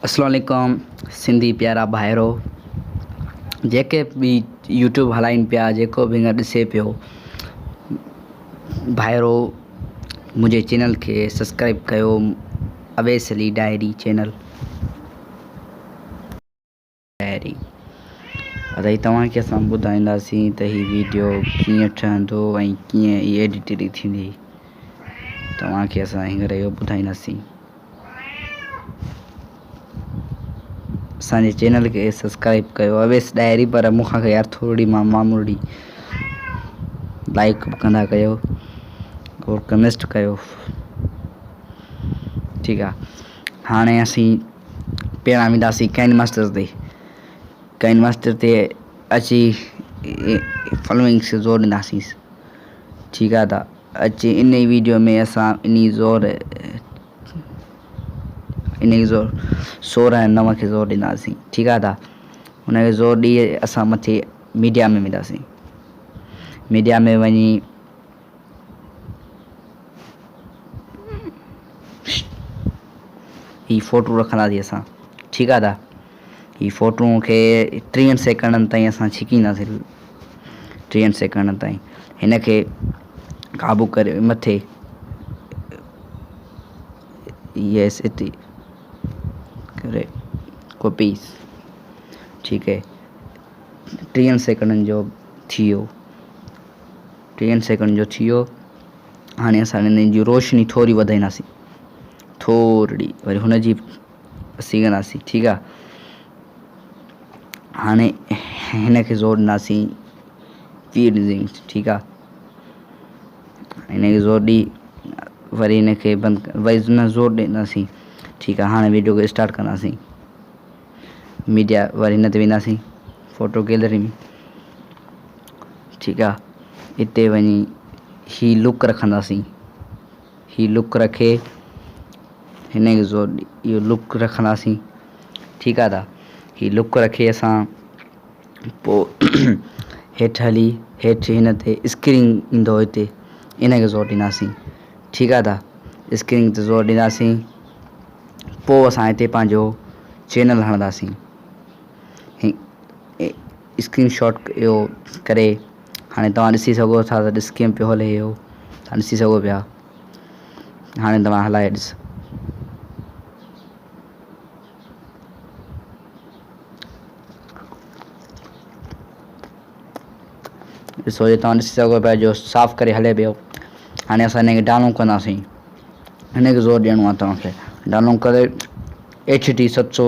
अस्सलाम वालेकुम सिंधी प्यारा भाइरो जेके भी यूट्यूब हलाइन पिया जेको भी ॾिसे पियो भाइरो मुझे चैनल के सब्सक्राइब कयो Awais Ali diary channel diary अदई तव्हांखे असां ॿुधाईंदासीं त ही वीडियो कीअं ठहंदो ऐं कीअं ही एडिटिंग थींदी तव्हांखे असां हींअर इहो ॿुधाईंदासीं। असांजे चैनल के सब्सक्राइब कयो अवैस डायरी पर मूंखां यार थोड़ी मामूली लाइक कंदा कयो और कमेंट कयो ठीक है। हाणे असीं पहिरां वेंदासीं काइन मास्टर ते अची फॉलोइंग से ज़ोर ॾींदासीं ठीक है। त अची इन वीडियो में असां इन ज़ोर 16/9 के ज़ोर ॾींदासीं ठीक है। त हुनखे ज़ोर ॾी असां मथे मीडिया में वेंदासीं। मीडिया में वञी ही फोटो रखंदासीं असां ठीक है। त ही फोटो के 30 सेकंडनि ताईं असां छिकींदासीं 30 सेकंडनि ताईं हिन खे काबू करे मथे यस इति करे कॉपी ठीक है। 30 सेकंडनि जो थी वियो 30 सेकंड जो थी वियो। हाणे असां हिन जी रोशनी थोरी वधाईंदासीं थोरी वरी हुन जी असीं कंदासीं ठीक है। हाणे हिन खे ज़ोर ॾींदासीं फीड ठीक है। हिन खे ज़ोर ॾी वरी हिन खे बंदि वरी न ज़ोर ॾींदासीं ठीक है। हाणे वीडियो खे स्टार्ट कंदासीं मीडिया वरी हिन ते वेंदासीं फोटो गैलरी में ठीक है। हिते वञी ही लुक रखंदासीं ही लुक रखे हिन खे ज़ोर ॾी इहो लुक रखंदासीं ठीक है। त ही लुक रखे असां पोइ हेठि हली हेठि हिन ते स्क्रीन ईंदो हिते इन खे ज़ोर ॾींदासीं ठीक है। त स्क्रीन ते ज़ोर ॾींदासीं पोइ असां हिते पंहिंजो चैनल हणंदासीं स्क्रीन शॉट इहो करे हाणे तव्हां ॾिसी सघो था त कीअं पियो हले इहो तव्हां ॾिसी सघो पिया। हाणे तव्हां हलाए ॾिसो ॾिसो इहो तव्हां ॾिसी सघो पिया जो साफ़ करे हले पियो। हाणे असां हिन खे डाउनलोड कंदासीं हिन खे ज़ोर ॾियणो आहे तव्हांखे डाउनलोड करे HD 700